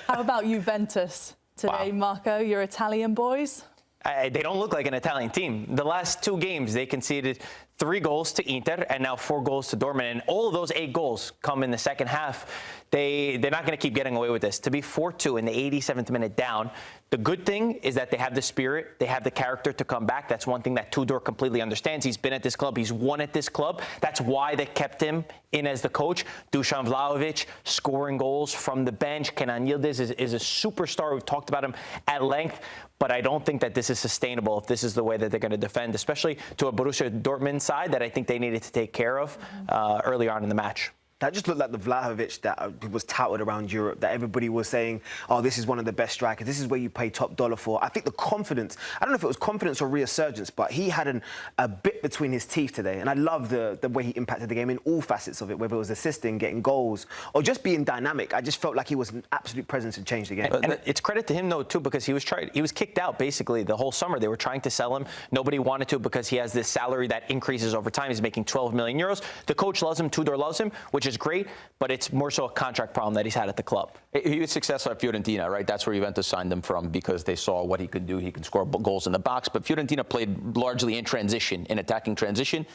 How about Juventus today, Marco? Your Italian boys? They don't look like an Italian team. The last 2 games, they conceded 3 goals to Inter and now 4 goals to Dortmund. And all of those 8 goals come in the second half. They're not going to keep getting away with this. To be 4-2 in the 87th minute down, the good thing is that they have the spirit, they have the character to come back. That's one thing that Tudor completely understands. He's been at this club, he's won at this club. That's why they kept him in as the coach. Dušan Vlahović scoring goals from the bench. Kenan Yildiz is a superstar. We've talked about him at length, but I don't think that this is sustainable if this is the way that they're going to defend, especially to a Borussia Dortmund side that I think they needed to take care of early on in the match. That just looked like the Vlahovic that was touted around Europe, that everybody was saying, oh, this is one of the best strikers, this is where you pay top dollar for. I think the confidence, I don't know if it was confidence or resurgence, but he had a bit between his teeth today. And I love the way he impacted the game in all facets of it, whether it was assisting, getting goals, or just being dynamic. I just felt like he was an absolute presence and changed the game. And it's credit to him, though, too, because he was kicked out, basically, the whole summer. They were trying to sell him. Nobody wanted to because he has this salary that increases over time. He's making 12 million euros. The coach loves him. Tudor loves him, which is great. But it's more so a contract problem that he's had at the club. He was successful at Fiorentina, right? That's where Juventus signed him from because they saw what he could do. He could score goals in the box. But Fiorentina played largely in transition, in attacking transition.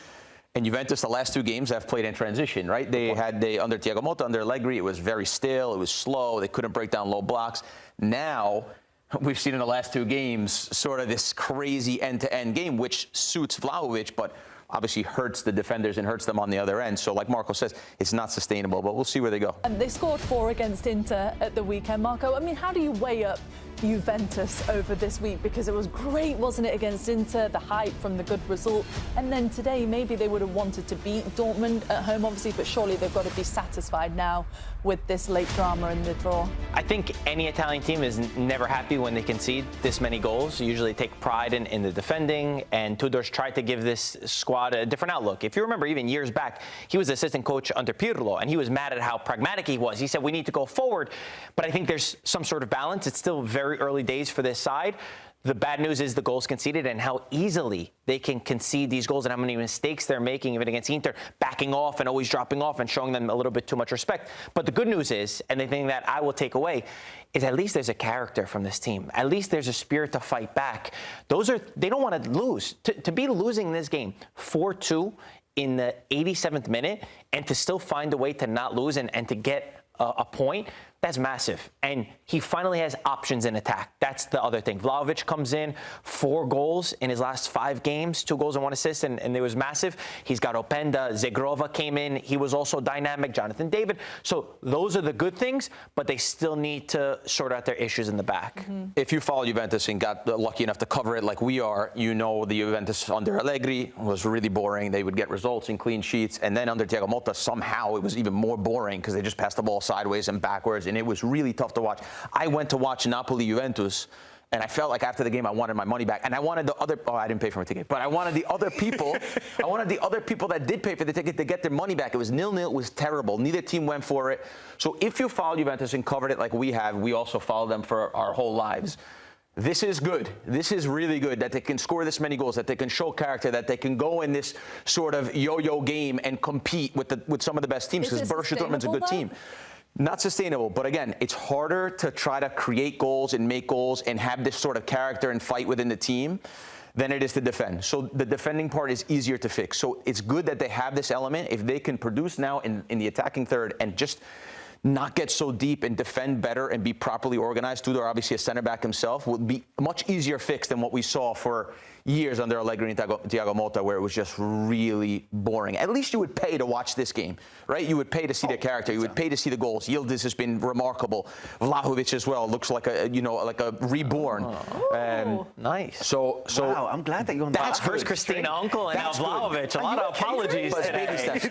And Juventus, the last 2 games, have played in transition, right? They under Thiago Motta, under Allegri, it was very still, it was slow, they couldn't break down low blocks. Now, we've seen in the last 2 games sort of this crazy end-to-end game, which suits Vlahovic, but obviously hurts the defenders and hurts them on the other end. So like Marco says, it's not sustainable, but we'll see where they go. And they scored 4 against Inter at the weekend. Marco, I mean, how do you weigh up Juventus over this week? Because it was great, wasn't it, against Inter, the hype from the good result. And then today, maybe they would have wanted to beat Dortmund at home, obviously, but surely they've got to be satisfied now with this late drama in the draw. I think any Italian team is never happy when they concede this many goals. They usually take pride in the defending, and Tudor's tried to give this squad a different outlook. If you remember, even years back, he was assistant coach under Pirlo, and he was mad at how pragmatic he was. He said, we need to go forward, but I think there's some sort of balance. It's still very early days for this side. The bad news is the goals conceded and how easily they can concede these goals and how many mistakes they're making, even against Inter, backing off and always dropping off and showing them a little bit too much respect. But the good news is, and the thing that I will take away, is at least there's a character from this team. At least there's a spirit to fight back. They don't want to lose. To be losing this game 4-2 in the 87th minute and to still find a way to not lose and to get a point, that's massive. And he finally has options in attack. That's the other thing. Vlahovic comes in, 4 goals in his last 5 games, 2 goals and 1 assist, and it was massive. He's got Openda. Zegrova came in. He was also dynamic. Jonathan David. So those are the good things, but they still need to sort out their issues in the back. If you follow Juventus and got lucky enough to cover it like we are, you know the Juventus under Allegri was really boring. They would get results and clean sheets. And then under Thiago Motta, somehow it was even more boring because they just passed the ball sideways and backwards, and it was really tough to watch. I went to watch Napoli-Juventus, and I felt like after the game I wanted my money back. And I wanted the other, I didn't pay for my ticket, but I wanted the other people, I wanted the other people that did pay for the ticket to get their money back. It was 0-0, it was terrible. Neither team went for it. So if you followed Juventus and covered it like we have, we also followed them for our whole lives. This is good. This is really good that they can score this many goals, that they can show character, that they can go in this sort of yo-yo game and compete with some of the best teams, because Borussia Dortmund's a good team. Not sustainable, but again, it's harder to try to create goals and make goals and have this sort of character and fight within the team than it is to defend. So the defending part is easier to fix. So it's good that they have this element. If they can produce now in the attacking third and just not get so deep and defend better and be properly organized, Tudor, obviously a center back himself, will be a much easier fix than what we saw for years under Allegri and Thiago Motta, where it was just really boring. At least you would pay to watch this game, right? You would pay to see their character. You would pay to see the goals. Yildiz has been remarkable. Vlahovic as well looks like a, like a reborn. Nice. So wow, I'm glad that you're on that. That's first Christina Uncle and now Vlahovic. A lot of apologies. But baby steps.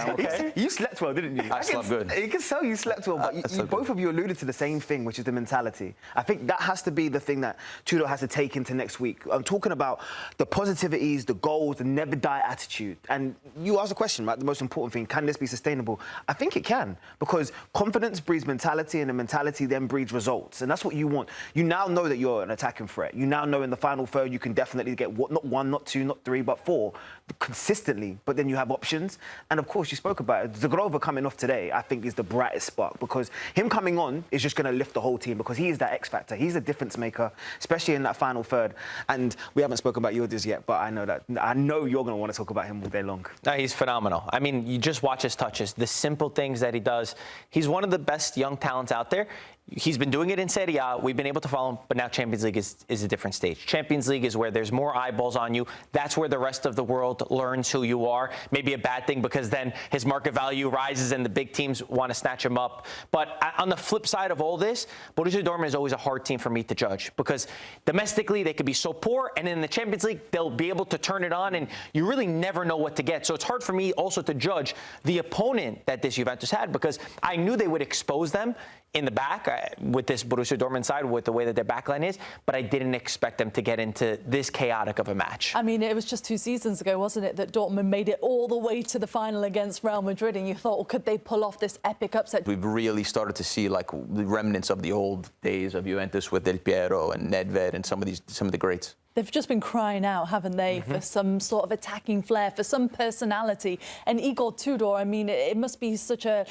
Okay. You slept well, didn't you? I slept good. You can tell you slept well, but both of you alluded to the same thing, which is the mentality. I think that has to be the thing that Tudor has to take into next week. I'm talking about the positivities, the goals, the never die attitude. And you asked a question, right? The most important thing, can this be sustainable? I think it can, because confidence breeds mentality, and the mentality then breeds results. And that's what you want. You now know that you're an attacking threat. You now know in the final third you can definitely get not 1, not 2, not 3, but 4 consistently. But then you have options. And of course, you spoke about it. Zegrova coming off today. today, I think, is the brightest spark, because him coming on is just going to lift the whole team, because he is that X factor. He's a difference maker, especially in that final third. And we haven't spoken about Yildiz yet, but I know you're going to want to talk about him all day long. No, he's phenomenal. I mean, you just watch his touches, the simple things that he does. He's one of the best young talents out there. He's been doing it in Serie A. We've been able to follow him, but now Champions League is a different stage. Champions League is where there's more eyeballs on you. That's where the rest of the world learns who you are. Maybe a bad thing, because then his market value rises and the big teams want to snatch him up. But on the flip side of all this, Borussia Dortmund is always a hard team for me to judge, because domestically they could be so poor, and in the Champions League they'll be able to turn it on, and you really never know what to get. So it's hard for me also to judge the opponent that this Juventus had, because I knew they would expose them in the back with this Borussia Dortmund side, with the way that their backline is, but I didn't expect them to get into this chaotic of a match. I mean, it was just 2 seasons ago, wasn't it, that Dortmund made it all the way to the final against Real Madrid, and you thought, well, could they pull off this epic upset? We've really started to see like the remnants of the old days of Juventus with Del Piero and Nedved and some of the greats. They've just been crying out, haven't they, for some sort of attacking flair, for some personality. And Igor Tudor, I mean, it must be such a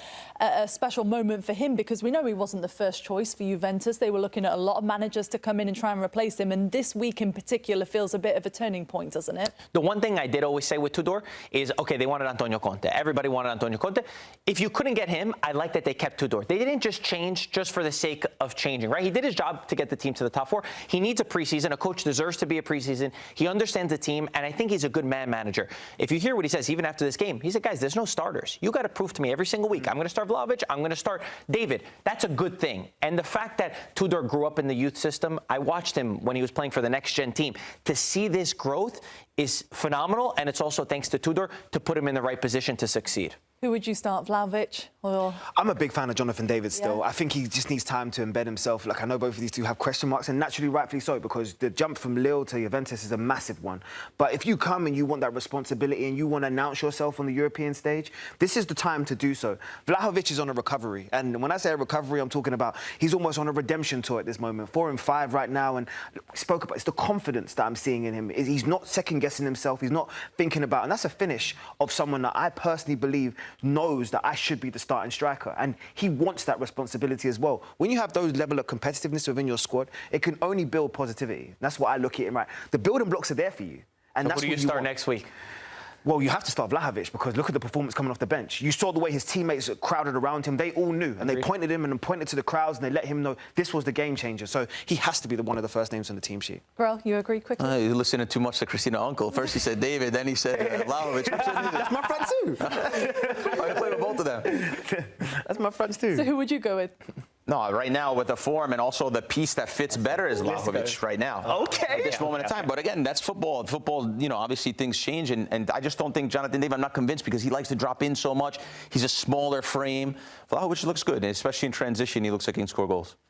special moment for him, because we know he wasn't the first choice for Juventus. They were looking at a lot of managers to come in and try and replace him. And this week in particular feels a bit of a turning point, doesn't it? The one thing I did always say with Tudor is, okay, they wanted Antonio Conte. Everybody wanted Antonio Conte. If you couldn't get him, I like that they kept Tudor. They didn't just change just for the sake of changing, right? He did his job to get the team to the top 4. He needs a preseason. A coach deserves to be a preseason. He understands the team, and I think he's a good man manager. If you hear what he says, even after this game, he said, guys, there's no starters. You got to prove to me every single week. I'm going to start Vlahovic. I'm going to start David. That's a good thing. And the fact that Tudor grew up in the youth system, I watched him when he was playing for the next-gen team. To see this growth is phenomenal, and it's also thanks to Tudor to put him in the right position to succeed. Who would you start, Vlahovic or? I'm a big fan of Jonathan David still. Yeah. I think he just needs time to embed himself. Like, I know both of these two have question marks, and naturally, rightfully so, because the jump from Lille to Juventus is a massive one. But if you come and you want that responsibility and you want to announce yourself on the European stage, this is the time to do so. Vlahovic is on a recovery. And when I say a recovery, I'm talking about he's almost on a redemption tour at this moment. 4 and 5 right now. And spoke about, it's the confidence that I'm seeing in him. He's not second-guessing himself. He's not thinking about, and that's a finish of someone that I personally believe knows that I should be the starting striker, and he wants that responsibility as well. When you have those level of competitiveness within your squad, it can only build positivity. That's what I look at it, right? The building blocks are there for you. And So that's who do what you start want. next week? Well, you have to start Vlahovic, because look at the performance coming off the bench. You saw the way his teammates crowded around him. They all knew, and they pointed him and pointed to the crowds, and they let him know this was the game changer. So he has to be one of the first names on the team sheet. Grell, you agree quickly? You're listening too much to Christina Uncle. First he said David, then he said Vlahovic. That's my front too. I play with both of them. That's my front too. So who would you go with? No, right now with the form and also the piece that fits better is Vlahovic right now. Okay. At this moment in time. But again, that's football. Football, you know, obviously things change. And I just don't think Jonathan David, I'm not convinced, because he likes to drop in so much. He's a smaller frame. Vlahovic looks good, and especially in transition, he looks like he can score goals.